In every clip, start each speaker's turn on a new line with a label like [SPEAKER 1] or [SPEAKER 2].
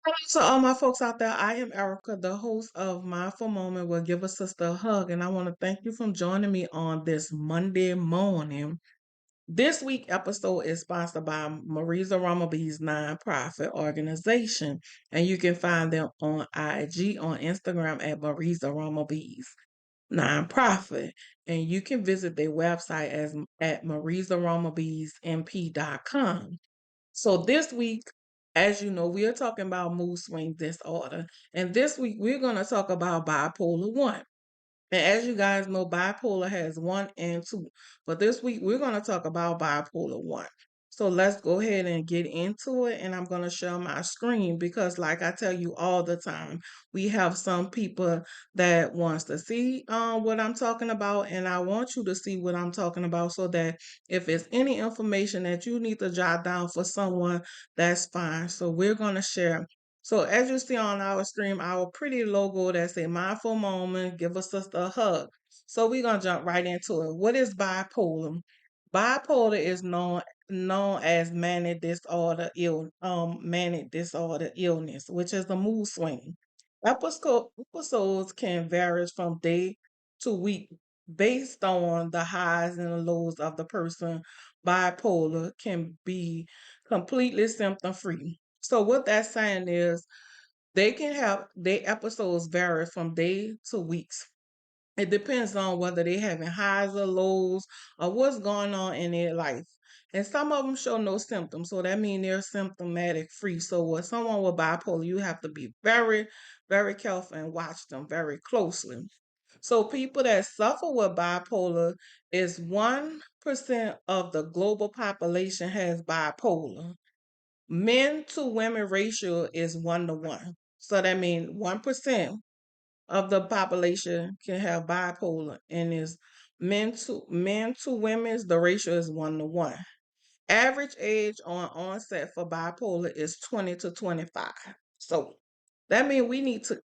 [SPEAKER 1] Hello to all my folks out there. I am Erica, the host of Mindful Moment will Give a Sister a Hug, and I want to thank you for joining me on this Monday morning. This week episode is sponsored by Marisa Ramabee's nonprofit organization, and you can find them on IG, on Instagram at Marisa Ramabee's nonprofit, and you can visit their website as at marisaramabeesmp.com. So this week, as you know, we are talking about mood swing disorder. And this week we're going to talk about bipolar 1. And as you guys know, bipolar has 1 and 2. But this week we're going to talk about bipolar 1. So let's go ahead and get into it. And I'm going to share my screen because, like I tell you all the time, we have some people that wants to see what I'm talking about. And I want you to see what I'm talking about so that if it's any information that you need to jot down for someone, that's fine. So we're going to share. So as you see on our stream, our pretty logo that say mindful moment, give a sister a hug. So we're gonna jump right into it. What is bipolar? Bipolar is known as manic disorder illness, which is a mood swing. Episodes can vary from day to week based on the highs and the lows of the person. Bipolar can be completely symptom free. So what that's saying is they can have their episodes vary from day to weeks. It depends on whether they having highs or lows or what's going on in their life. And some of them show no symptoms, so that means they're symptomatic free. So with someone with bipolar, you have to be very, very careful and watch them very closely. So people that suffer with bipolar is 1% of the global population has bipolar. Men to women ratio is 1 to 1. So that means 1% of the population can have bipolar, and is men to women's the ratio is 1 to 1. Average age on onset for bipolar is 20 to 25. So that means we need to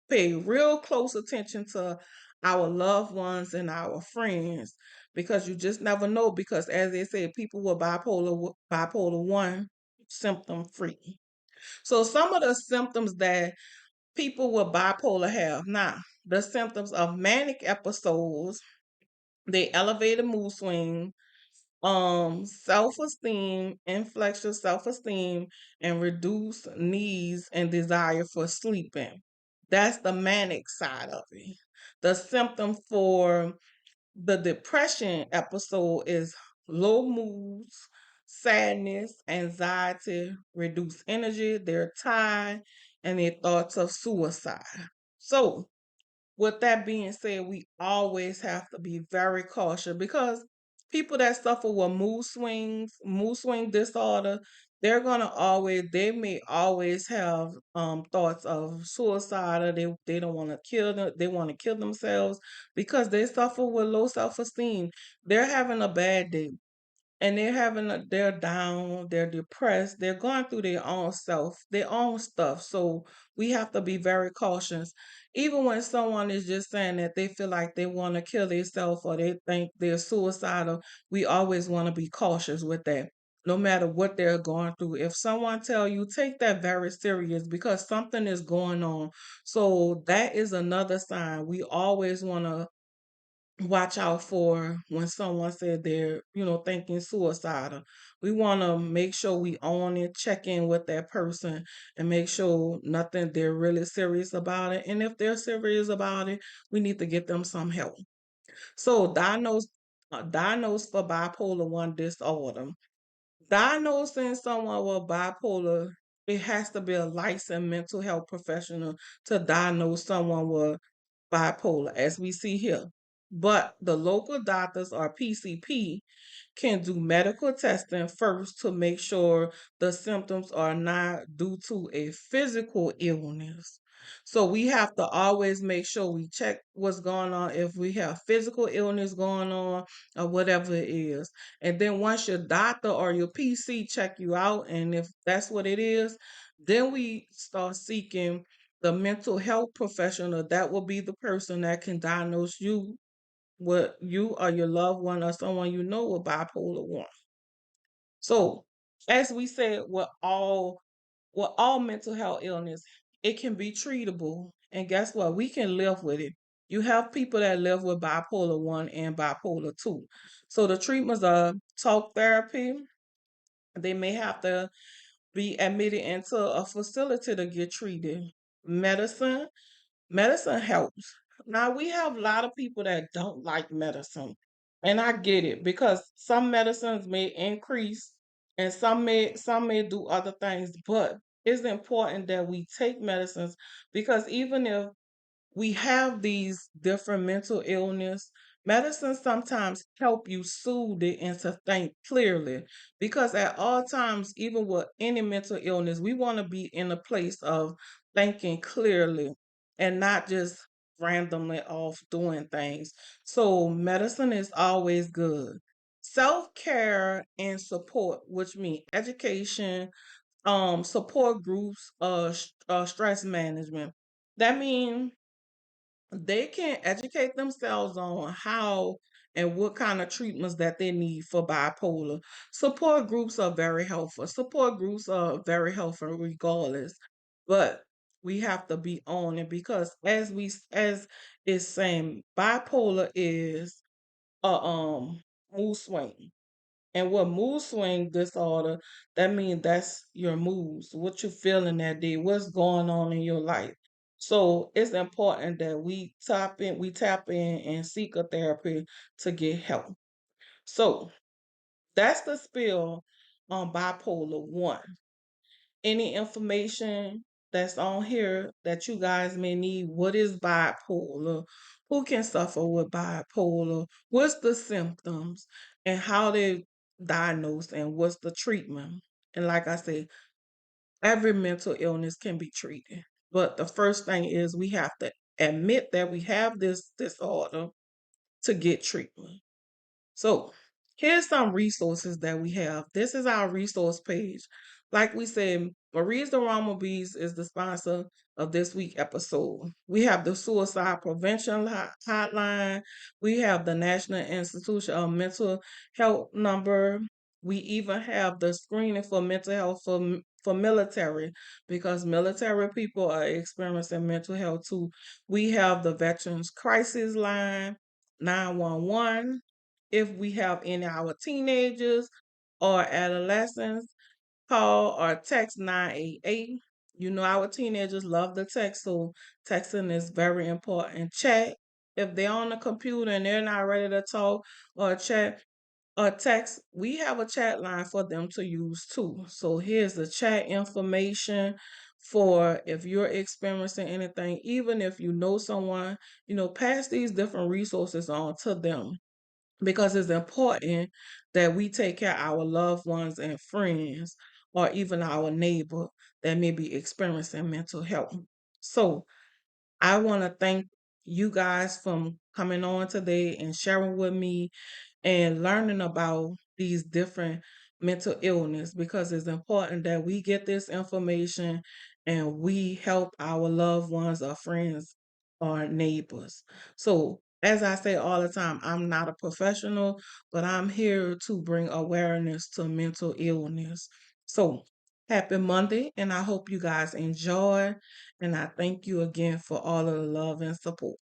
[SPEAKER 1] pay real close attention to our loved ones and our friends because you just never know. Because as they say, people with bipolar 1 symptom free. So some of the symptoms that people with bipolar have now, the symptoms of manic episodes, they elevated mood swing, self-esteem, inflexible self-esteem, and reduced needs and desire for sleeping. That's the manic side of it. The symptom for the depression episode is low moods, sadness, anxiety, reduced energy, they're tired, and their thoughts of suicide. So, with that being said, we always have to be very cautious because people that suffer with mood swing disorder, they may always have thoughts of suicide, or they don't want to kill them, they want to kill themselves because they suffer with low self esteem. They're having a bad day and they're down, they're depressed, they're going through their own stuff. So we have to be very cautious. Even when someone is just saying that they feel like they want to kill themselves or they think they're suicidal, we always want to be cautious with that. No matter what they're going through. If someone tell you, take that very serious because something is going on. So that is another sign. We always want to watch out for when someone said they're, thinking suicidal. We want to make sure we own it, check in with that person and make sure they're really serious about it. And if they're serious about it, we need to get them some help. So diagnosed for bipolar 1 disorder. Diagnosing someone with bipolar, it has to be a licensed mental health professional to diagnose someone with bipolar, as we see here. But the local doctors or PCP can do medical testing first to make sure the symptoms are not due to a physical illness. So we have to always make sure we check what's going on if we have physical illness going on or whatever it is. And then once your doctor or your PC check you out, and if that's what it is, then we start seeking the mental health professional. That will be the person that can diagnose you or your loved one or someone you know with bipolar 1. So, as we said, with all Well, all mental health illness, it can be treatable. And guess what? We can live with it. You have people that live with bipolar 1 and bipolar 2. So the treatments are talk therapy. They may have to be admitted into a facility to get treated. Medicine, medicine helps. Now we have a lot of people that don't like medicine. And I get it because some medicines may increase and some may do other things, but it's important that we take medicines because even if we have these different mental illness. Medicine sometimes help you soothe it and to think clearly. Because at all times, even with any mental illness, we want to be in a place of thinking clearly and not just randomly off doing things. So medicine is always good. Self-care and support, which mean education, support groups, stress management. That means they can educate themselves on how and what kind of treatments that they need for bipolar. Support groups are very helpful. Support groups are very helpful regardless. But we have to be on it because as it's saying, bipolar is a mood swing. And what mood swing disorder, that means that's your moods, what you're feeling that day, what's going on in your life. So it's important that we tap in and seek a therapy to get help. So that's the spill on bipolar 1. Any information that's on here that you guys may need. What is bipolar? Who can suffer with bipolar? What's the symptoms and how they diagnose and what's the treatment? And like I said, every mental illness can be treated. But the first thing is we have to admit that we have this disorder to get treatment. So here's some resources that we have. This is our resource page. Like we said, Marie's the Rama Bees is the sponsor of this week episode. We have the suicide prevention hotline. We have the National Institution of Mental Health number. We even have the screening for mental health for military because military people are experiencing mental health too. We have the Veterans Crisis Line, 911 if we have any of our teenagers or adolescents, call or text 988. You know, our teenagers love the text, so texting is very important. Chat. If they're on the computer and they're not ready to talk or chat or text, we have a chat line for them to use too. So here's the chat information for if you're experiencing anything, even if you know someone, pass these different resources on to them because it's important that we take care of our loved ones and friends or even our neighbor that may be experiencing mental health. So I want to thank you guys for coming on today and sharing with me and learning about these different mental illness because it's important that we get this information and we help our loved ones or friends or neighbors. So, as I say all the time, I'm not a professional, but I'm here to bring awareness to mental illness. So, happy Monday, and I hope you guys enjoy. And I thank you again for all of the love and support.